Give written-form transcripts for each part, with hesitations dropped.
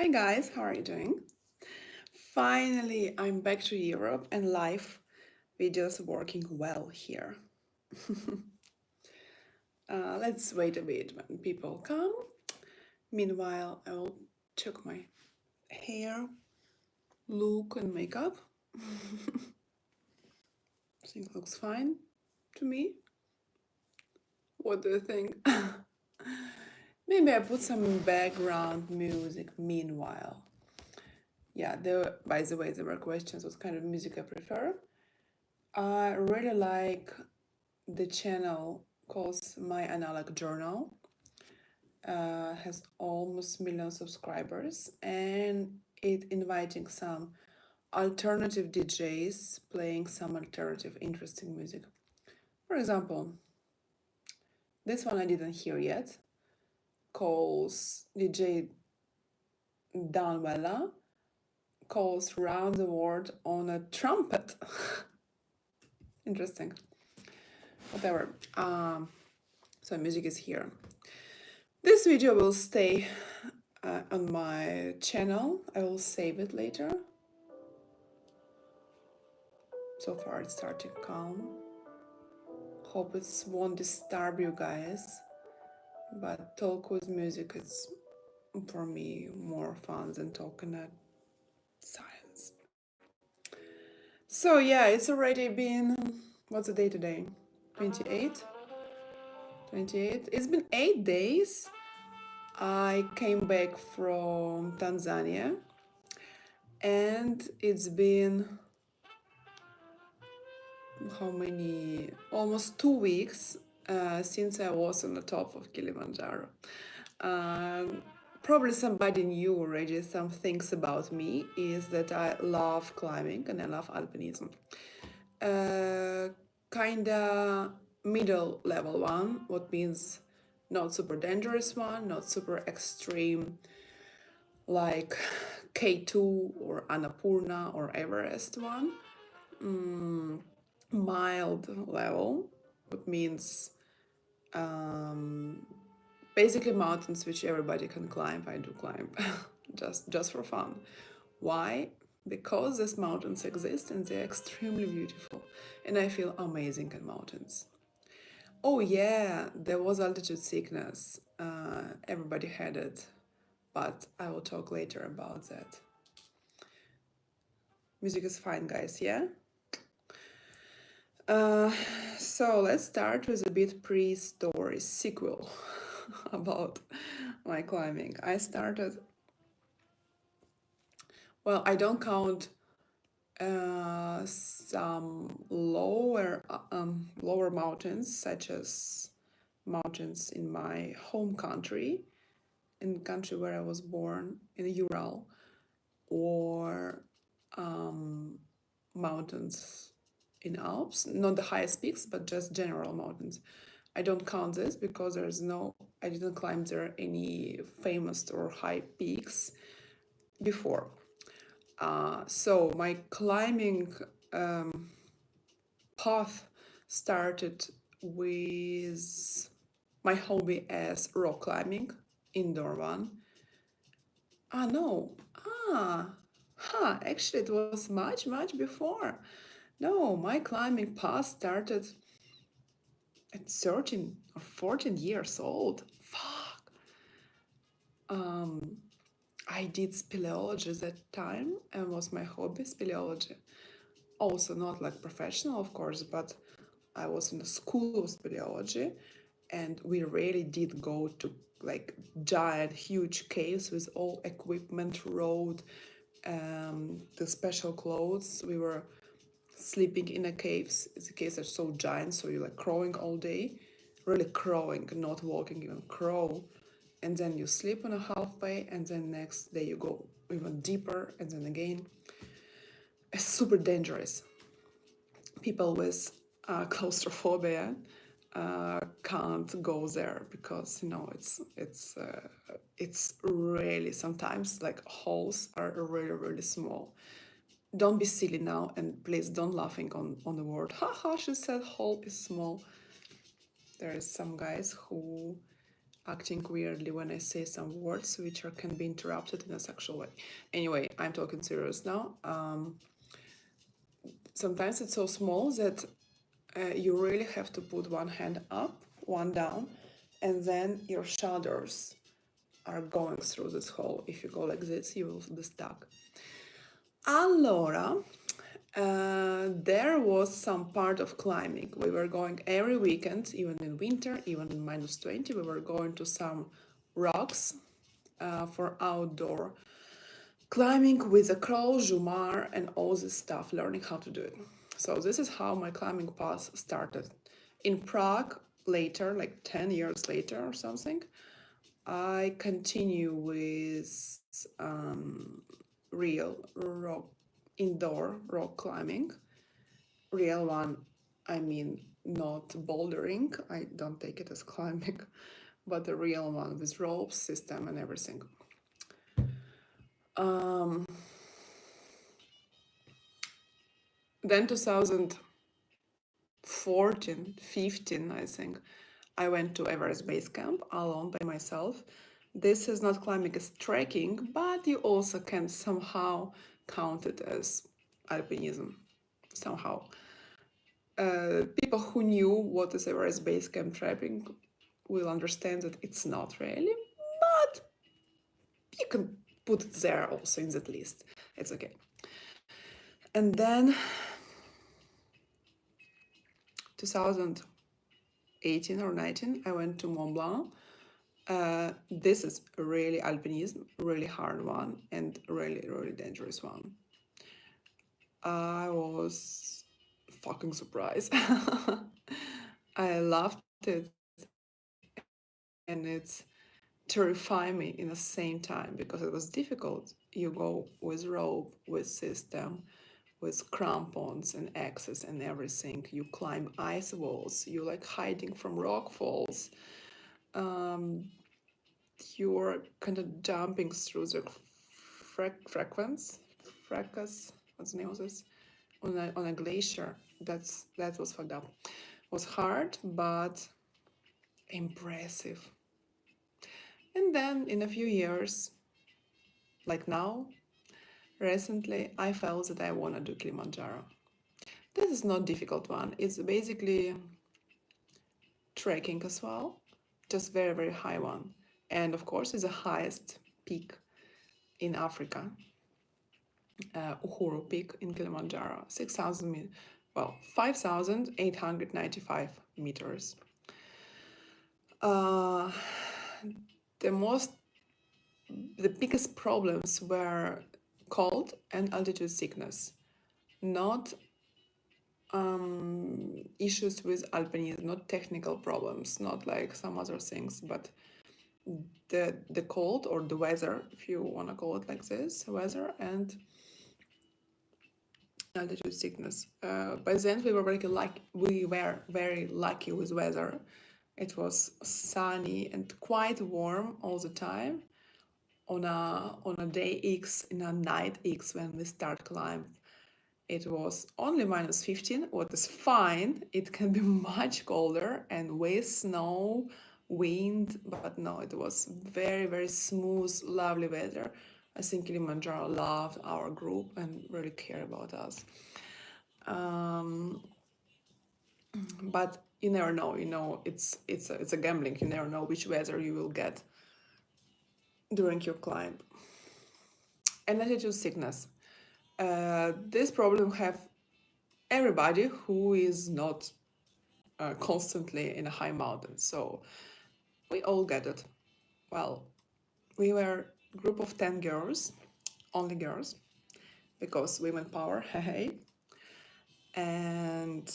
Hi guys, how are you doing? Finally, I'm back to Europe and live videos working well here. Let's wait a bit when people come. Meanwhile, I will check my hair, look, and makeup. I think it looks fine to me. What do you think? Maybe I put some background music meanwhile. Yeah, by the way, there were questions what kind of music I prefer. I really like the channel calls My Analog Journal. Has almost million subscribers and it inviting some alternative DJs playing some alternative interesting music. For example, this one I didn't hear yet calls DJ Danwella calls round the world on a trumpet. Interesting. Whatever. So music is here. This video will stay on my channel. I will save it later. So far it's starting calm. Hope it won't disturb you guys. But talk with music is for me more fun than talking at science. So yeah, it's already been, what's the day today? 28? 28? It's been 8 days. I came back from Tanzania and it's been how many? Almost 2 weeks since I was on the top of Kilimanjaro. Probably somebody knew already some things about me is that I love climbing and I love alpinism. Kinda middle level one, what means not super dangerous one, not super extreme like K2 or Annapurna or Everest one. Mild level, what means basically mountains which everybody can climb. I do climb just for fun. Why? Because these mountains exist and they're extremely beautiful and I feel amazing in mountains. Oh yeah, there was altitude sickness. Everybody had it, but I will talk later about that. Music is fine, guys, yeah? So let's start with a bit pre-story sequel about my climbing. I started, well, I don't count some lower mountains, such as mountains in my home country, in the country where I was born, in the Ural, or mountains in Alps, not the highest peaks, but just general mountains. I don't count this because I didn't climb there any famous or high peaks before. So my climbing path started with my hobby as rock climbing, indoor one. Actually it was much before. No, my climbing path started at 13 or 14 years old. Fuck. I did speleology that time and was my hobby, speleology. Also not like professional, of course, but I was in a school of speleology and we really did go to like giant, huge caves with all equipment, road, the special clothes. We were sleeping in a caves. The caves are so giant, so you're like crawling all day, really crawling, not walking, even crawl. And then you sleep on a halfway, and then next day you go even deeper, and then again. It's super dangerous. People with claustrophobia can't go there because it's really sometimes like holes are really small. Don't be silly now and please don't laughing on the word haha she said hole is small. There is some guys who acting weirdly when I say some words which can be interrupted in a sexual way. Anyway, I'm talking serious now. Sometimes it's so small that you really have to put one hand up, one down, and then your shoulders are going through this hole. If you go like this, you will be stuck. Allora, there was some part of climbing. We were going every weekend, even in winter, even in -20. We were going to some rocks for outdoor climbing with a crow, jumar, and all this stuff, learning how to do it. So this is how my climbing path started. In Prague, later, like 10 years later or something, I continue with real rock, indoor rock climbing. Real one, I mean, not bouldering. I don't take it as climbing, but the real one with ropes, system, and everything. Then 2014, 15, I think, I went to Everest Base Camp alone by myself. This is not climbing as trekking, but you also can somehow count it as alpinism, somehow. People who knew what is Everest Base Camp trekking will understand that it's not really, but you can put it there also in that list. It's okay. And then 2018 or 19, I went to Mont Blanc. This is really alpinism, really hard one, and really, really dangerous one. I was fucking surprised. I loved it, and it's terrified me in the same time because it was difficult. You go with rope, with system, with crampons and axes and everything. You climb ice walls. You like hiding from rock falls. You're kind of jumping through the frequency, fracas. What's the name of this? On a glacier. That was fucked up. It was hard, but impressive. And then in a few years, like now, recently, I felt that I want to do Kilimanjaro. This is not difficult one. It's basically trekking as well, just very, very high one. And of course, it's the highest peak in Africa, Uhuru Peak in Kilimanjaro, 5,895 meters. The biggest problems were cold and altitude sickness, not issues with alpinism, not technical problems, not like some other things, but the cold or the weather, if you want to call it like this, weather and altitude sickness. By then we were very lucky with weather. It was sunny and quite warm all the time. On a day X, in a night X, when we start climb, it was only -15, what is fine. It can be much colder and with snow, wind, but no, it was very, very smooth, lovely weather. I think Kilimanjaro loved our group and really cared about us. But you never know, it's a gambling. You never know which weather you will get during your climb. And altitude sickness. This problem have everybody who is not constantly in a high mountain. So we all get it. Well, we were a group of 10 girls, only girls, because women power, hey. And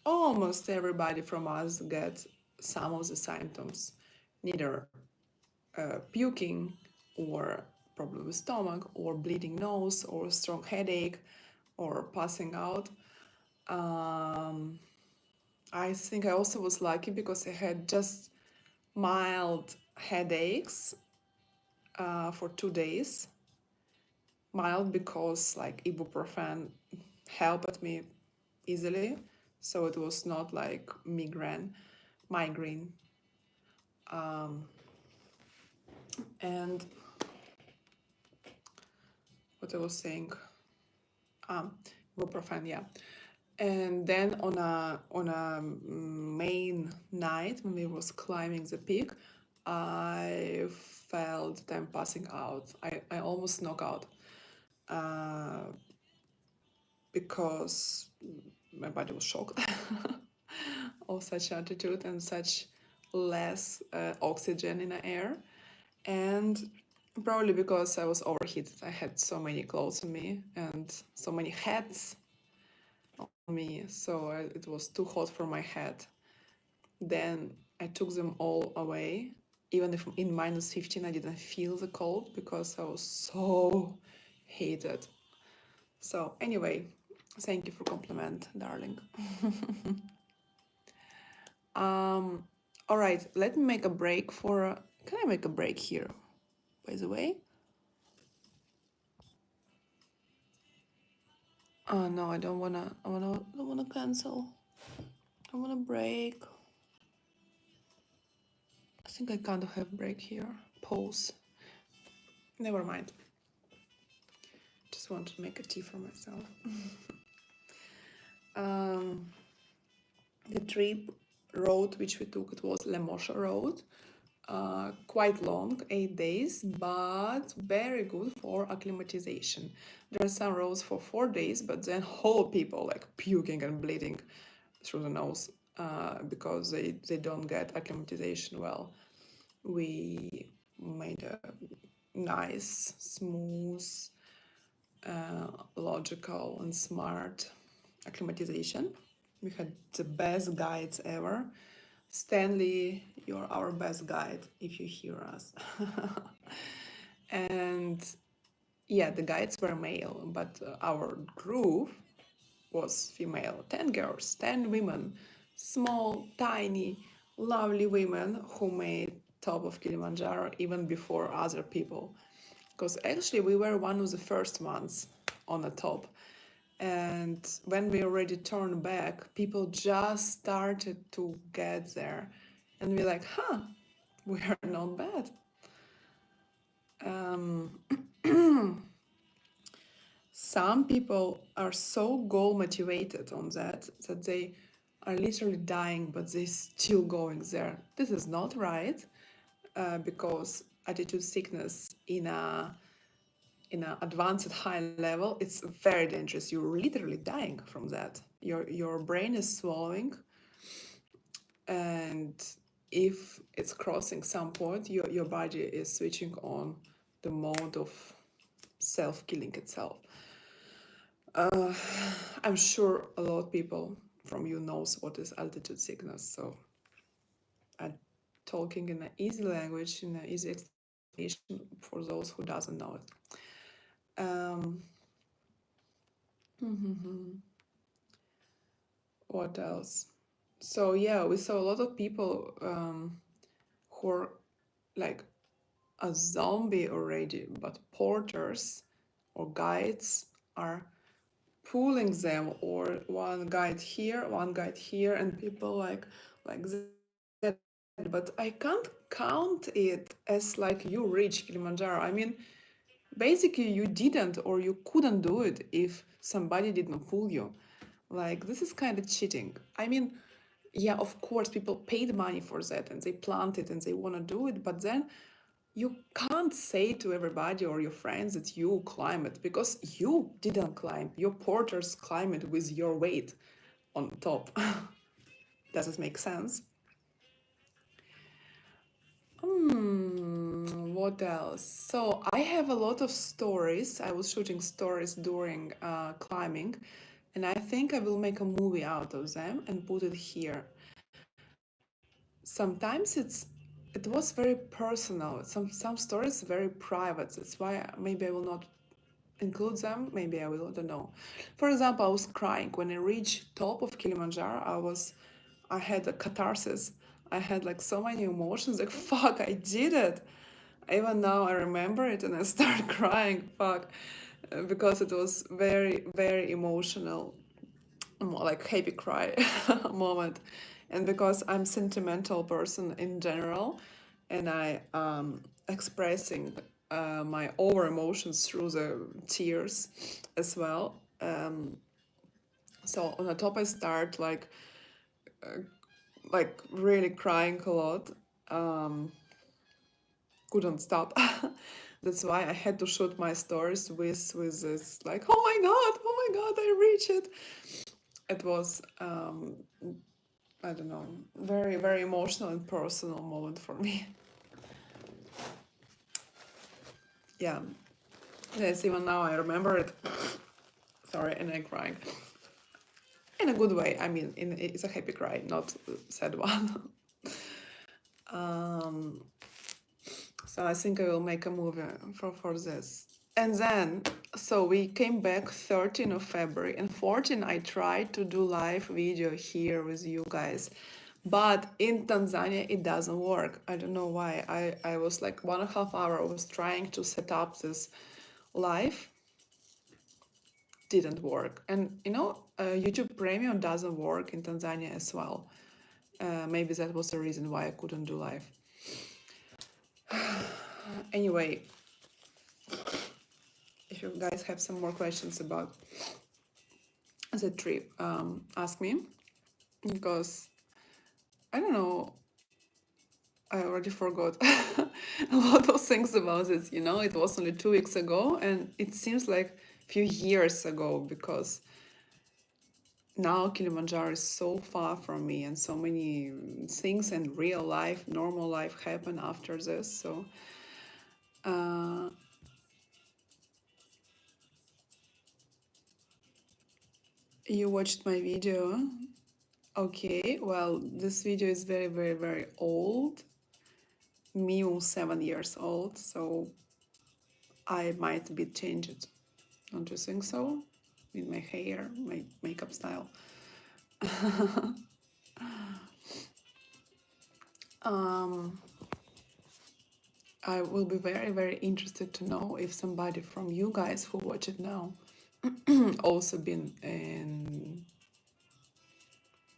almost everybody from us get some of the symptoms, neither puking or problem with stomach or bleeding nose or strong headache or passing out. I think I also was lucky because I had just mild headaches for 2 days. Mild because like ibuprofen helped me easily, so it was not like migraine. And what I was saying, ibuprofen, yeah. And then on a main night when we was climbing the peak, I felt that I'm passing out. I almost knock out uh, because my body was shocked of such altitude and such less oxygen in the air. And probably because I was overheated. I had so many clothes on me and so many hats on me, so it was too hot for my head. Then I took them all away. Even if in minus 15 I didn't feel the cold because I was so heated. So anyway, thank you for compliment, darling. All right, let me make a break for. Can I make a break here? By the way. Oh no, I don't wanna. Don't wanna cancel. I wanna break. I think I can't have break here. Pause. Never mind. Just want to make a tea for myself. The trip road which we took, it was Lemosha Road. Quite long, 8 days, but very good for acclimatization. There are some roads for 4 days, but then whole people like puking and bleeding through the nose because they don't get acclimatization well. We made a nice, smooth, logical, and smart acclimatization. We had the best guides ever. Stanley, you're our best guide if you hear us. And yeah, the guides were male, but our group was female. 10 girls, 10 women, small, tiny, lovely women who made top of Kilimanjaro even before other people. Because actually we were one of the first ones on the top. And when we already turned back, people just started to get there. And we're like, huh, we are not bad. Some people are so goal motivated on that they are literally dying, but they're still going there. This is not right because altitude sickness in a advanced high level, it's very dangerous. You're literally dying from that. Your brain is swallowing, and if it's crossing some point, your body is switching on the mode of self-killing itself. I'm sure a lot of people from you knows what is altitude sickness, so I'm talking in an easy language, in an easy explanation for those who doesn't know it. What else? So yeah, we saw a lot of people who are like a zombie already, but porters or guides are pulling them, or one guide here, and people like that. But I can't count it as like you reach Kilimanjaro. I mean, basically you didn't or you couldn't do it if somebody didn't pull you. Like, this is kind of cheating. I mean, yeah, of course people paid money for that and they planned it and they want to do it, but then you can't say to everybody or your friends that you climb it because you didn't climb. Your porters climb it with your weight on top. Does it make sense? What else? So I have a lot of stories. I was shooting stories during climbing, and I think I will make a movie out of them and put it here. Sometimes it was very personal. Some stories very private. That's why maybe I will not include them. Maybe I will. I don't know. For example, I was crying when I reached top of Kilimanjaro. I had a catharsis. I had like so many emotions. Like, fuck, I did it. Even now I remember it and I start crying. Fuck, because it was very very emotional, more like happy cry moment. And because I'm sentimental person in general, and expressing my over emotions through the tears as well. So on the top I start like really crying a lot. Couldn't stop. That's why I had to shoot my stories with this like, oh my god, I reached it. It was I don't know, very very emotional and personal moment for me. Yeah, yes, even now I remember it. Sorry, and I'm crying in a good way. I mean, it's a happy cry, not a sad one. um, so I think I will make a movie for this. And then, so we came back 13th of February, and 14 I tried to do live video here with you guys, but in Tanzania it doesn't work. I don't know why. I was like 1.5 hours I was trying to set up this live, didn't work. And you know, YouTube Premium doesn't work in Tanzania as well. Maybe that was the reason why I couldn't do live. Anyway, if you guys have some more questions about the trip, ask me, because I don't know, I already forgot a lot of things about this. You know, it was only 2 weeks ago, and it seems like a few years ago, because now Kilimanjaro is so far from me, and so many things in real life, normal life happen after this. So you watched my video. Okay, well, this video is very, very, very old. Me, 7 years old, so I might be changed. Don't you think so? With my hair, my makeup style. I will be very, very interested to know if somebody from you guys who watch it now also been in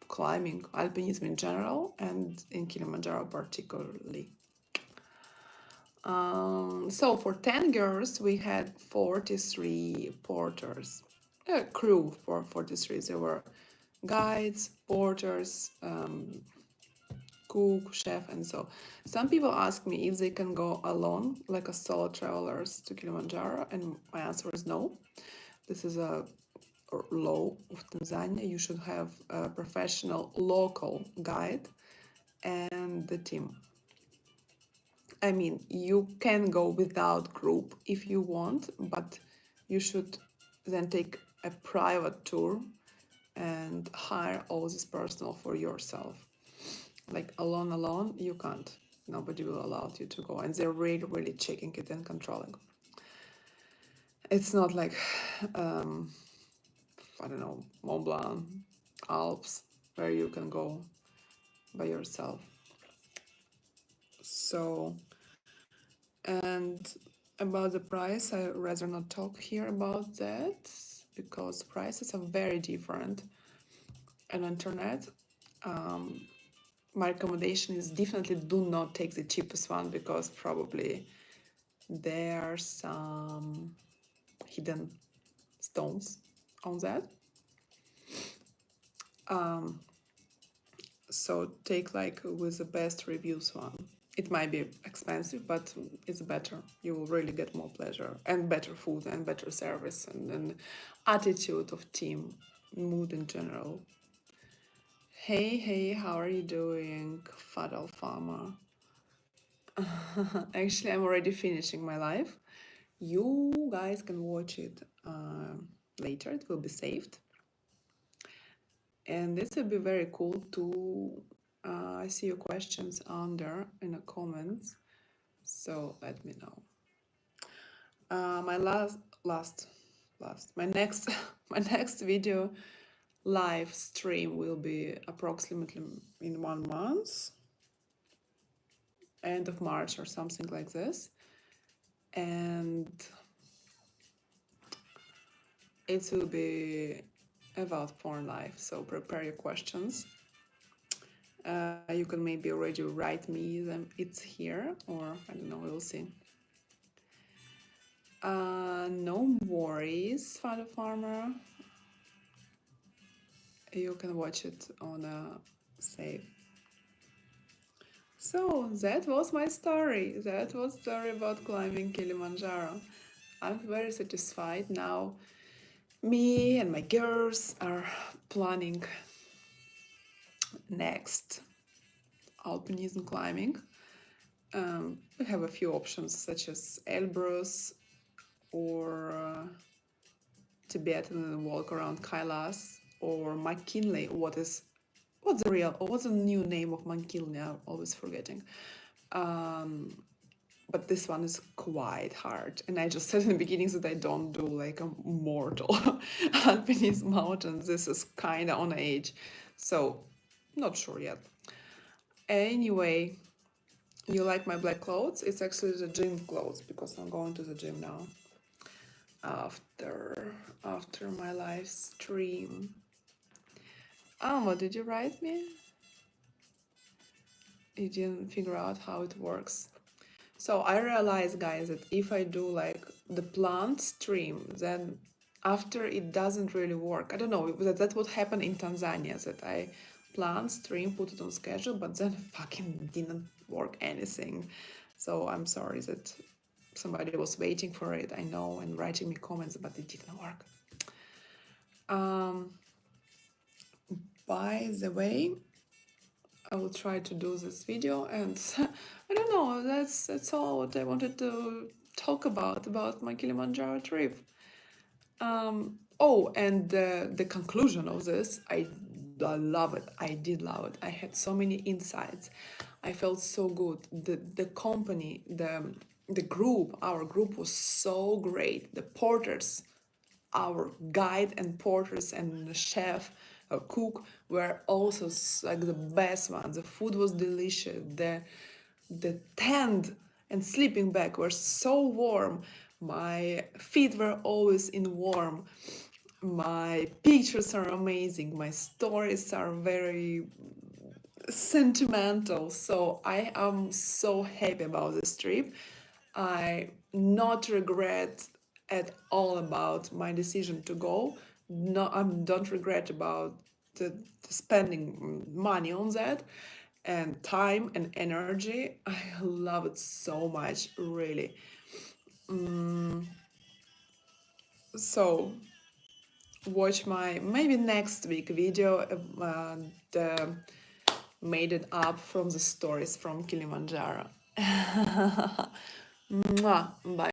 climbing, alpinism in general, and in Kilimanjaro particularly. So for 10 girls, we had 43 porters, a crew for 43. There were guides, porters, cook, chef, and so. Some people ask me if they can go alone, like a solo travelers to Kilimanjaro, and my answer is no. This is a law of Tanzania. You should have a professional local guide and the team. I mean, you can go without group if you want, but you should then take a private tour and hire all this personnel for yourself. Like alone, you can't. Nobody will allow you to go, and they're really, really checking it and controlling. It's not like, I don't know, Mont Blanc, Alps, where you can go by yourself. So, and about the price, I rather not talk here about that, because prices are very different on internet. My recommendation is definitely do not take the cheapest one, because probably there are some hidden stones on that. So take like with the best reviews one. It might be expensive, but it's better. You will really get more pleasure and better food and better service and attitude of team, mood in general. Hey, how are you doing, Fadal Farmer? Actually, I'm already finishing my live. You guys can watch it later. It will be saved. And this will be very cool to I see your questions under in the comments, so let me know. My my next my next video live stream will be approximately in 1 month, end of March or something like this, and it will be about porn life. So prepare your questions. You can maybe already write me them. It's here, or I don't know. We'll see. No worries, Father Farmer. You can watch it on a save. So that was my story. That was story about climbing Kilimanjaro. I'm very satisfied now. Me and my girls are planning next alpinism climbing. We have a few options such as Elbrus or Tibetan walk around Kailas or McKinley. What's the new name of McKinley? I'm always forgetting. But this one is quite hard. And I just said in the beginning that I don't do like a mortal alpinism mountain. This is kind of on age. So, not sure yet. Anyway, you like my black clothes? It's actually the gym clothes because I'm going to the gym now. After my live stream. What did you write me? You didn't figure out how it works. So I realized, guys, that if I do like the plant stream, then after it doesn't really work. I don't know, that's what happened in Tanzania, that I plant stream, put it on schedule, but then fucking didn't work anything. So I'm sorry that somebody was waiting for it, I know, and writing me comments, but it didn't work. By the way, I will try to do this video, and I don't know, that's all what I wanted to talk about my Kilimanjaro trip. Oh, and the conclusion of this, I love it. I did love it. I had so many insights. I felt so good. The company, the group, our group was so great. The porters, our guide and porters and the chef, cook were also like the best ones. The food was delicious. The tent and sleeping bag were so warm. My feet were always in warm. My pictures are amazing. My stories are very sentimental. So I am so happy about this trip. I not regret at all about my decision to go. No, I don't regret about the spending money on that and time and energy. I love it so much, really. So watch my maybe next week video, the made it up from the stories from Kilimanjaro. Mwah. Bye.